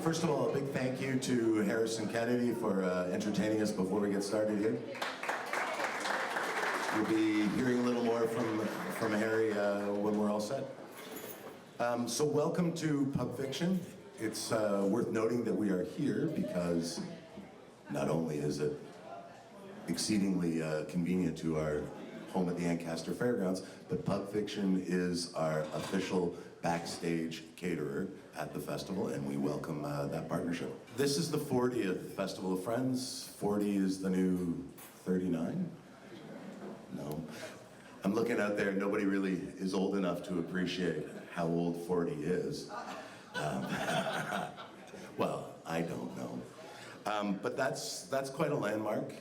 First of all, a big thank you to Harrison Kennedy for entertaining us before we get started here. We'll be hearing a little more from Harry when we're all set. So welcome to Pub Fiction. It's worth noting that we are here because not only is it exceedingly convenient to our home at the Ancaster Fairgrounds, but Pub Fiction is our official backstage caterer at the festival, and we welcome that partnership. This is the 40th Festival of Friends. 40 is the new 39? No. I'm looking out there, nobody really is old enough to appreciate how old 40 is. Well, I don't know. But that's quite a landmark.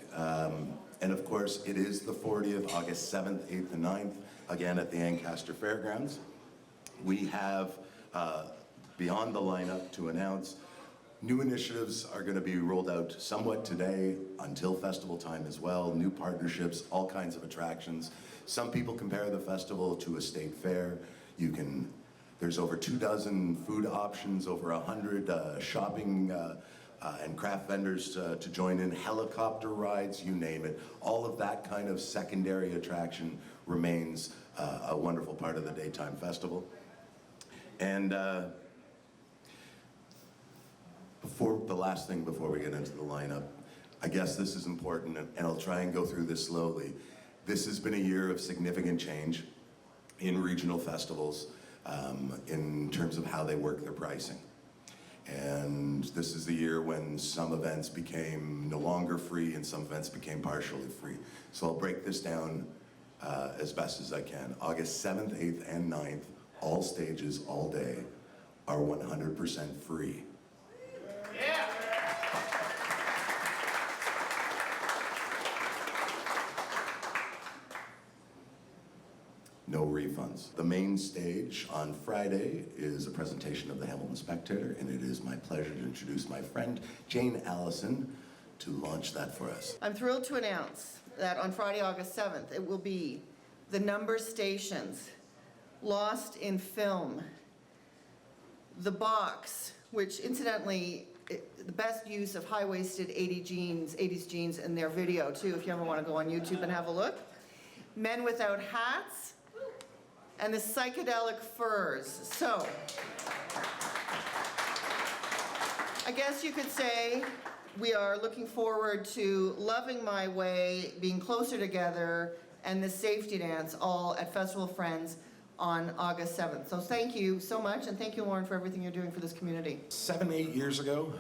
And of course, it is the 40th, August 7th, 8th, and 9th, again at the Ancaster Fairgrounds. We have, beyond the lineup to announce, new initiatives are going to be rolled out somewhat today until festival time as well, new partnerships, all kinds of attractions. Some people compare the festival to a state fair. There's over 24 food options, over 100 shopping and craft vendors to join in, helicopter rides, you name it. All of that kind of secondary attraction remains a wonderful part of the daytime festival. And the last thing before we get into the lineup, I guess this is important, and I'll try and go through this slowly. This has been a year of significant change in regional festivals in terms of how they work their pricing. And this is the year when some events became no longer free and some events became partially free. So I'll break this down as best as I can. August 7th, 8th, and 9th, all stages, all day, are 100% free. Yeah! No refunds. The main stage on Friday is a presentation of the Hamilton Spectator, and it is my pleasure to introduce my friend, Jane Allison, to launch that for us. I'm thrilled to announce that on Friday, August 7th, it will be The Number Stations, Lost in Film, The Box, which incidentally, the best use of high-waisted 80s jeans in their video too, if you ever want to go on YouTube and have a look. Men Without Hats, and The Psychedelic Furs. So, I guess you could say we are looking forward to Loving My Way, being closer together, and the Safety Dance, all at Festival of Friends on August 7th. So thank you so much, and thank you, Lauren, for everything you're doing for this community. 7-8 years ago,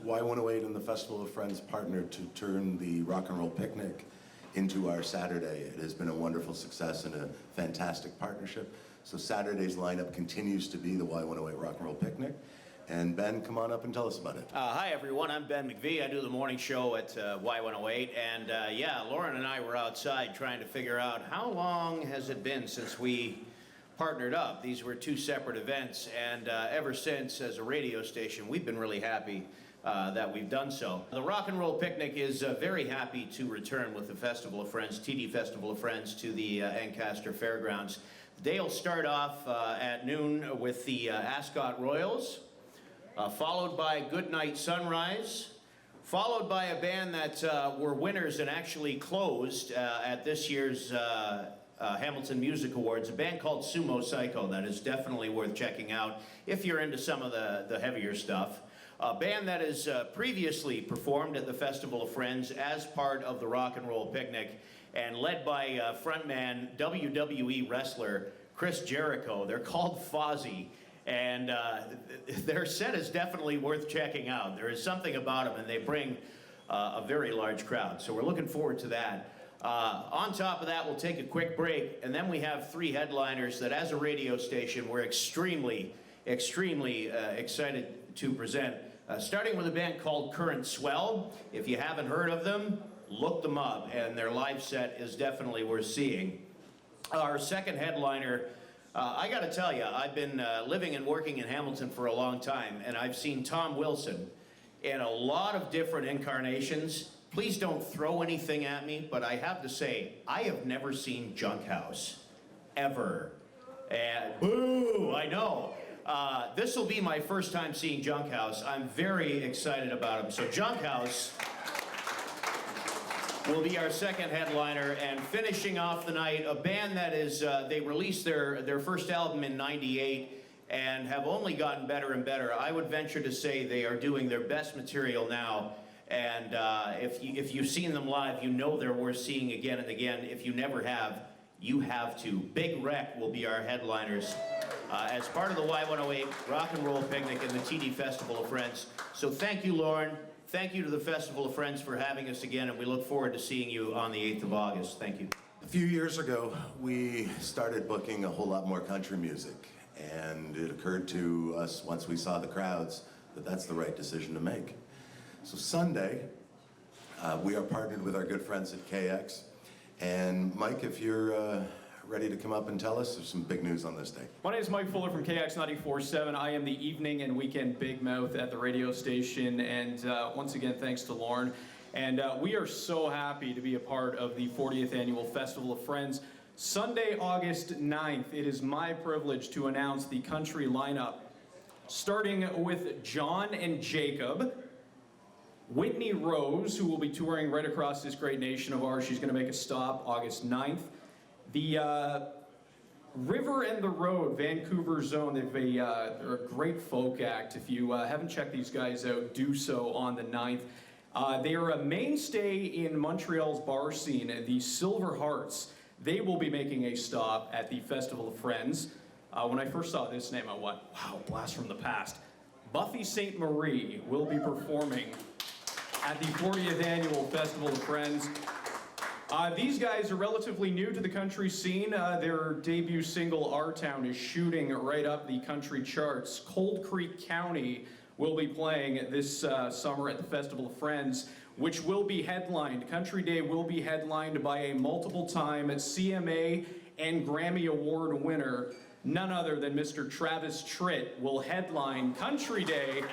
Y108 and the Festival of Friends partnered to turn the Rock and Roll Picnic into our Saturday. It has been a wonderful success and a fantastic partnership. So Saturday's lineup continues to be the Y108 Rock and Roll Picnic. And Ben, come on up and tell us about it. Hi everyone, I'm Ben McVie. I do the morning show at Y108. And yeah, Lauren and I were outside trying to figure out how long has it been since we partnered up. These were two separate events, and ever since, as a radio station, we've been really happy that we've done so. The Rock and Roll Picnic is very happy to return with the Festival of Friends, TD Festival of Friends, to the Ancaster Fairgrounds. The day will start off at noon with the Ascot Royals, followed by Goodnight Sunrise, followed by a band that were winners and actually closed at this year's Hamilton Music Awards, a band called Sumo Psycho that is definitely worth checking out if you're into some of the heavier stuff. A band that has previously performed at the Festival of Friends as part of the Rock and Roll Picnic and led by frontman WWE wrestler Chris Jericho. They're called Fozzy, and their set is definitely worth checking out. There is something about them, and they bring a very large crowd, so we're looking forward to that. On top of that, we'll take a quick break, and then we have three headliners that, as a radio station, we're extremely excited to present. Starting with a band called Current Swell. If you haven't heard of them, look them up, and their live set is definitely worth seeing. Our second headliner, I gotta tell you, I've been living and working in Hamilton for a long time, and I've seen Tom Wilson in a lot of different incarnations. Please don't throw anything at me, but I have to say, I have never seen Junk House, ever. And boo, I know. This will be my first time seeing Junk House. I'm very excited about him. So Junk House will be our second headliner, and finishing off the night, a band that is, they released their first album in '98 and have only gotten better and better. I would venture to say they are doing their best material now, and if you've seen them live, you know they're worth seeing again and again. If you never have, you have to. Big Wreck will be our headliners as part of the Y108 Rock and Roll Picnic and the TD Festival of Friends. So thank you, Lauren. Thank you to the Festival of Friends for having us again, and we look forward to seeing you on the 8th of August. Thank you. A few years ago, we started booking a whole lot more country music, and it occurred to us once we saw the crowds that that's the right decision to make. So Sunday, we are partnered with our good friends at KX, and Mike, if you're ready to come up and tell us, there's some big news on this day. My name is Mike Fuller from KX 94.7. I am the evening and weekend big mouth at the radio station, and once again, thanks to Lauren. And we are so happy to be a part of the 40th Annual Festival of Friends. Sunday, August 9th, it is my privilege to announce the country lineup, starting with John and Jacob, Whitney Rose, who will be touring right across this great nation of ours. She's going to make a stop August 9th. The River and the Road, Vancouver Zone, they're a great folk act. If you haven't checked these guys out, do so on the 9th. They are a mainstay in Montreal's bar scene, the Silver Hearts. They will be making a stop at the Festival of Friends. When I first saw this name, I went, wow, blast from the past. Buffy St. Marie will be performing at the 40th Annual Festival of Friends. These guys are relatively new to the country scene. Their debut single, Our Town, is shooting right up the country charts. Cold Creek County will be playing this summer at the Festival of Friends, which will be headlined. Country Day will be headlined by a multiple-time CMA and Grammy Award winner, none other than Mr. Travis Tritt, will headline Country Day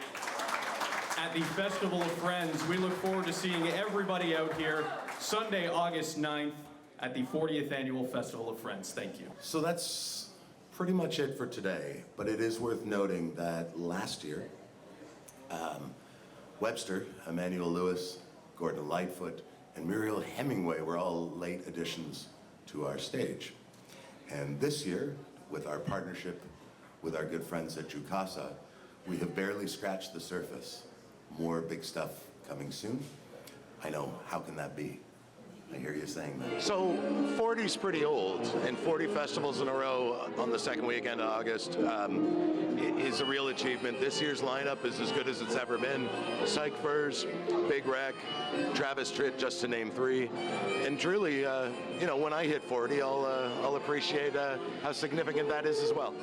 at the Festival of Friends. We look forward to seeing everybody out here Sunday, August 9th at the 40th Annual Festival of Friends. Thank you. So that's pretty much it for today, but it is worth noting that last year, Webster, Emmanuel Lewis, Gordon Lightfoot, and Muriel Hemingway were all late additions to our stage. And this year, with our partnership with our good friends at Jukasa, we have barely scratched the surface. More big stuff coming soon. I know, how can that be? I hear you saying that. So 40's pretty old, and 40 festivals in a row on the second weekend of August is a real achievement. This year's lineup is as good as it's ever been. Psych Furs, Big Wreck, Travis Tritt, just to name three. And truly, you know, when I hit 40, I'll appreciate how significant that is as well.